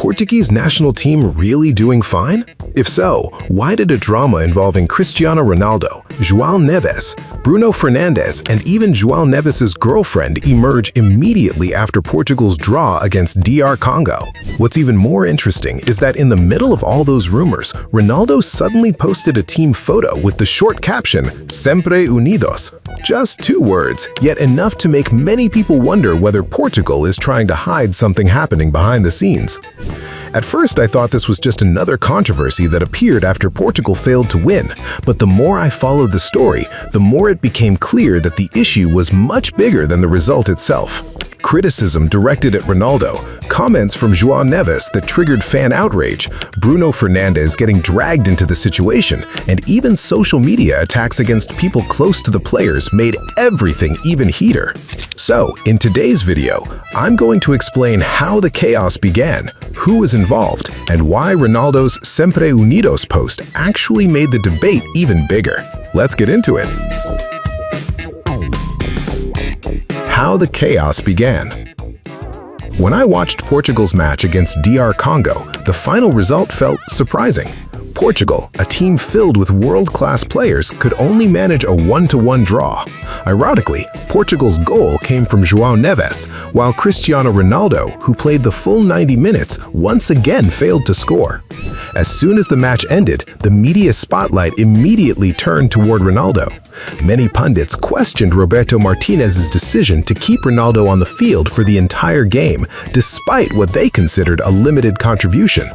Portuguese national team really doing fine? If so, why did a drama involving Cristiano Ronaldo, Joao Neves, Bruno Fernandes, and even João Neves' girlfriend emerge immediately after Portugal's draw against DR Congo? What's even more interesting is that in the middle of all those rumors, Ronaldo suddenly posted a team photo with the short caption, Sempre Unidos. Just 2 words, yet enough to make many people wonder whether Portugal is trying to hide something happening behind the scenes. At first, I thought this was just another controversy that appeared after Portugal failed to win, but the more I followed the story, the more it became clear that the issue was much bigger than the result itself. Criticism directed at Ronaldo, comments from Joao Neves that triggered fan outrage, Bruno Fernandes getting dragged into the situation, and even social media attacks against people close to the players made everything even heater. So, in today's video, I'm going to explain how the chaos began, who was involved, and why Ronaldo's Sempre Unidos post actually made the debate even bigger. Let's get into it. How the chaos began. When I watched Portugal's match against DR Congo, the final result felt surprising. Portugal, a team filled with world-class players, could only manage a 1-1 draw. Ironically, Portugal's goal came from Joao Neves, while Cristiano Ronaldo, who played the full 90 minutes, once again failed to score. As soon as the match ended, the media spotlight immediately turned toward Ronaldo. Many pundits questioned Roberto Martinez's decision to keep Ronaldo on the field for the entire game, despite what they considered a limited contribution.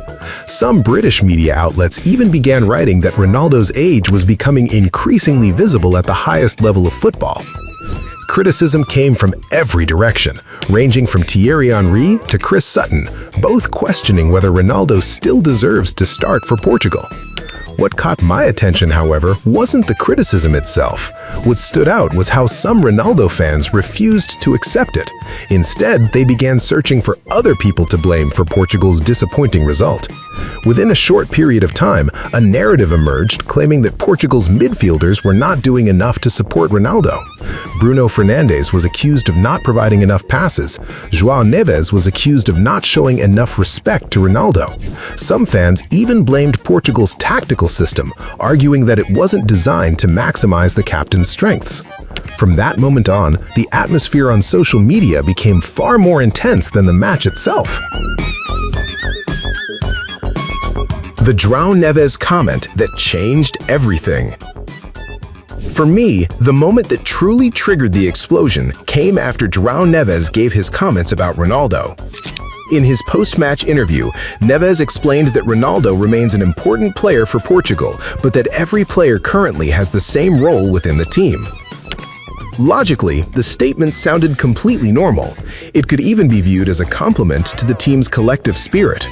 Some British media outlets even began writing that Ronaldo's age was becoming increasingly visible at the highest level of football. Criticism came from every direction, ranging from Thierry Henry to Chris Sutton, both questioning whether Ronaldo still deserves to start for Portugal. What caught my attention, however, wasn't the criticism itself. What stood out was how some Ronaldo fans refused to accept it. Instead, they began searching for other people to blame for Portugal's disappointing result. Within a short period of time, a narrative emerged claiming that Portugal's midfielders were not doing enough to support Ronaldo. Bruno Fernandes was accused of not providing enough passes. Joao Neves was accused of not showing enough respect to Ronaldo. Some fans even blamed Portugal's tactical system, arguing that it wasn't designed to maximize the captain's strengths. From that moment on, the atmosphere on social media became far more intense than the match itself. The Joao Neves comment that changed everything. For me, the moment that truly triggered the explosion came after Joao Neves gave his comments about Ronaldo. In his post-match interview, Neves explained that Ronaldo remains an important player for Portugal, but that every player currently has the same role within the team. Logically, the statement sounded completely normal. It could even be viewed as a compliment to the team's collective spirit.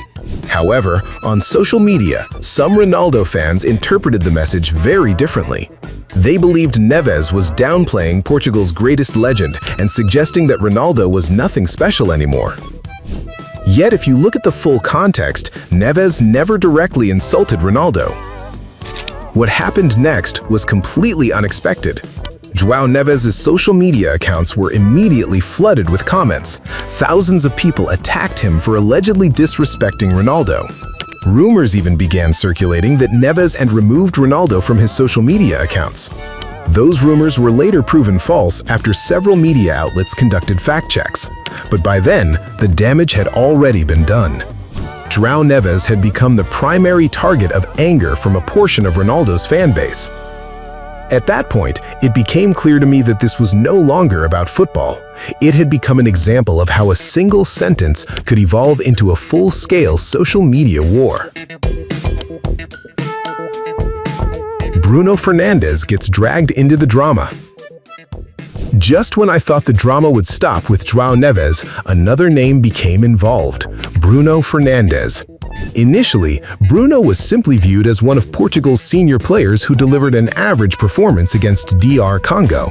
However, on social media, some Ronaldo fans interpreted the message very differently. They believed Neves was downplaying Portugal's greatest legend and suggesting that Ronaldo was nothing special anymore. Yet if you look at the full context, Neves never directly insulted Ronaldo. What happened next was completely unexpected. Joao Neves' social media accounts were immediately flooded with comments. Thousands of people attacked him for allegedly disrespecting Ronaldo. Rumors even began circulating that Neves had removed Ronaldo from his social media accounts. Those rumors were later proven false after several media outlets conducted fact checks. But by then, the damage had already been done. Joao Neves had become the primary target of anger from a portion of Ronaldo's fan base. At that point, it became clear to me that this was no longer about football. It had become an example of how a single sentence could evolve into a full-scale social media war. Bruno Fernandes gets dragged into the drama. Just when I thought the drama would stop with Joao Neves, another name became involved: Bruno Fernandes. Initially, Bruno was simply viewed as one of Portugal's senior players who delivered an average performance against DR Congo.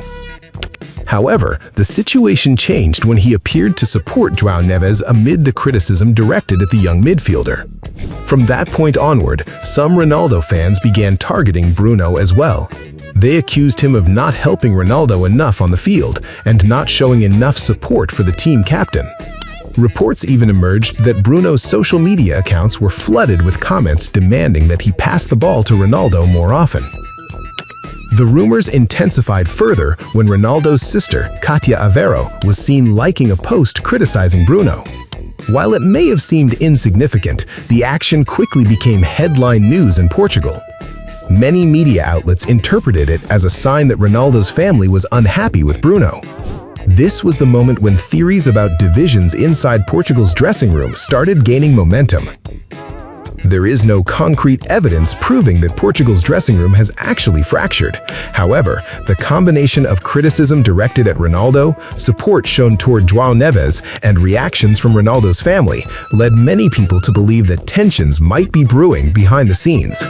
However, the situation changed when he appeared to support Joao Neves amid the criticism directed at the young midfielder. From that point onward, some Ronaldo fans began targeting Bruno as well. They accused him of not helping Ronaldo enough on the field and not showing enough support for the team captain. Reports even emerged that Bruno's social media accounts were flooded with comments demanding that he pass the ball to Ronaldo more often. The rumors intensified further when Ronaldo's sister, Katia Aveiro, was seen liking a post criticizing Bruno. While it may have seemed insignificant, the action quickly became headline news in Portugal. Many media outlets interpreted it as a sign that Ronaldo's family was unhappy with Bruno. This was the moment when theories about divisions inside Portugal's dressing room started gaining momentum. There is no concrete evidence proving that Portugal's dressing room has actually fractured. However, the combination of criticism directed at Ronaldo, support shown toward Joao Neves, and reactions from Ronaldo's family led many people to believe that tensions might be brewing behind the scenes.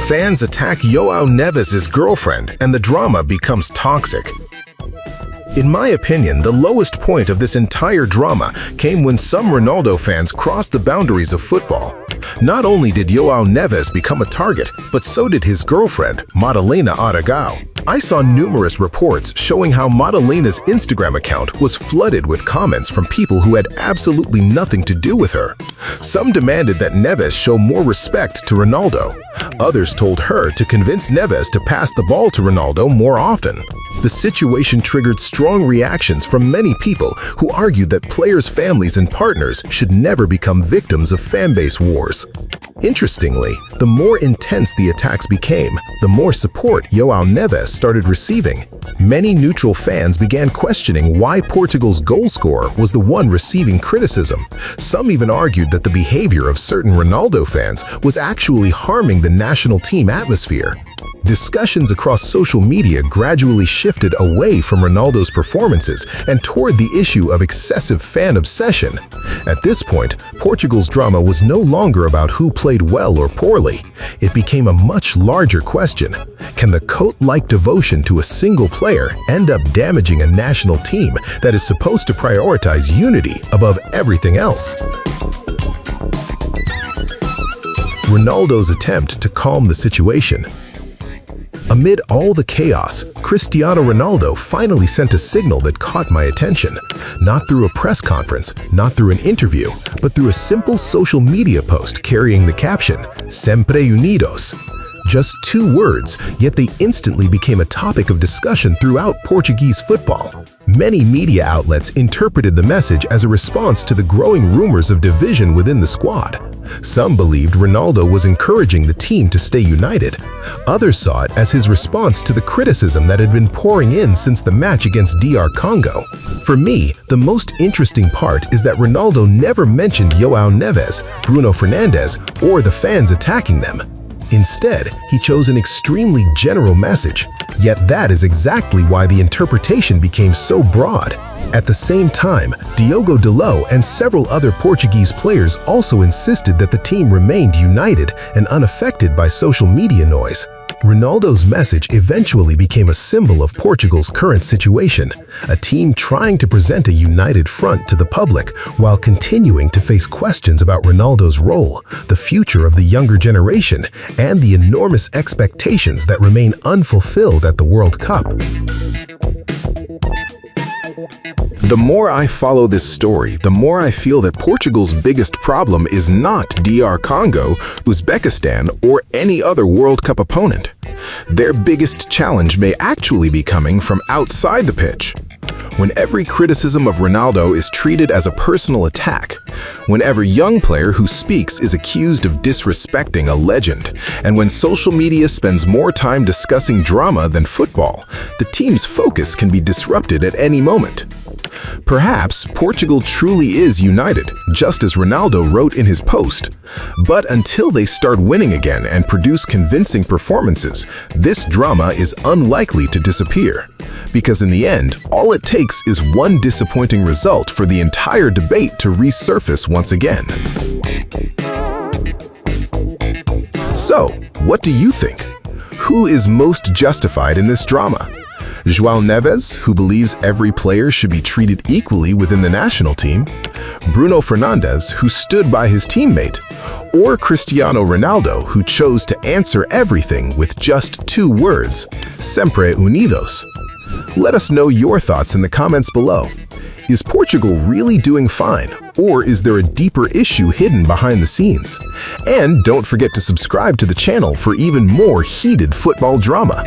Fans attack Joao Neves' girlfriend, and the drama becomes toxic. In my opinion, the lowest point of this entire drama came when some Ronaldo fans crossed the boundaries of football. Not only did Joao Neves become a target, but so did his girlfriend, Madalena Aragao. I saw numerous reports showing how Madalena's Instagram account was flooded with comments from people who had absolutely nothing to do with her. Some demanded that Neves show more respect to Ronaldo. Others told her to convince Neves to pass the ball to Ronaldo more often. The situation triggered strong reactions from many people who argued that players' families and partners should never become victims of fanbase wars. Interestingly, the more intense the attacks became, the more support Joao Neves started receiving. Many neutral fans began questioning why Portugal's goal scorer was the one receiving criticism. Some even argued that the behavior of certain Ronaldo fans was actually harming the national team atmosphere. Discussions across social media gradually shifted away from Ronaldo's performances and toward the issue of excessive fan obsession. At this point, Portugal's drama was no longer about who played well or poorly. It became a much larger question. Can the cult-like devotion to a single player end up damaging a national team that is supposed to prioritize unity above everything else? Ronaldo's attempt to calm the situation. Amid all the chaos, Cristiano Ronaldo finally sent a signal that caught my attention. Not through a press conference, not through an interview, but through a simple social media post carrying the caption, Sempre Unidos. Just 2 words, yet they instantly became a topic of discussion throughout Portuguese football. Many media outlets interpreted the message as a response to the growing rumors of division within the squad. Some believed Ronaldo was encouraging the team to stay united. Others saw it as his response to the criticism that had been pouring in since the match against DR Congo. For me, the most interesting part is that Ronaldo never mentioned Joao Neves, Bruno Fernandes, or the fans attacking them. Instead, he chose an extremely general message, yet that is exactly why the interpretation became so broad. At the same time, Diogo Dalot and several other Portuguese players also insisted that the team remained united and unaffected by social media noise. Ronaldo's message eventually became a symbol of Portugal's current situation, a team trying to present a united front to the public while continuing to face questions about Ronaldo's role, the future of the younger generation, and the enormous expectations that remain unfulfilled at the World Cup. The more I follow this story, the more I feel that Portugal's biggest problem is not DR Congo, Uzbekistan, or any other World Cup opponent. Their biggest challenge may actually be coming from outside the pitch. When every criticism of Ronaldo is treated as a personal attack, when every young player who speaks is accused of disrespecting a legend, and when social media spends more time discussing drama than football, the team's focus can be disrupted at any moment. Perhaps Portugal truly is united, just as Ronaldo wrote in his post. But until they start winning again and produce convincing performances, this drama is unlikely to disappear. Because in the end, all it takes is one disappointing result for the entire debate to resurface once again. So, what do you think? Who is most justified in this drama? Joao Neves, who believes every player should be treated equally within the national team, Bruno Fernandes, who stood by his teammate, or Cristiano Ronaldo, who chose to answer everything with just 2 words, Sempre Unidos. Let us know your thoughts in the comments below. Is Portugal really doing fine, or is there a deeper issue hidden behind the scenes? And don't forget to subscribe to the channel for even more heated football drama.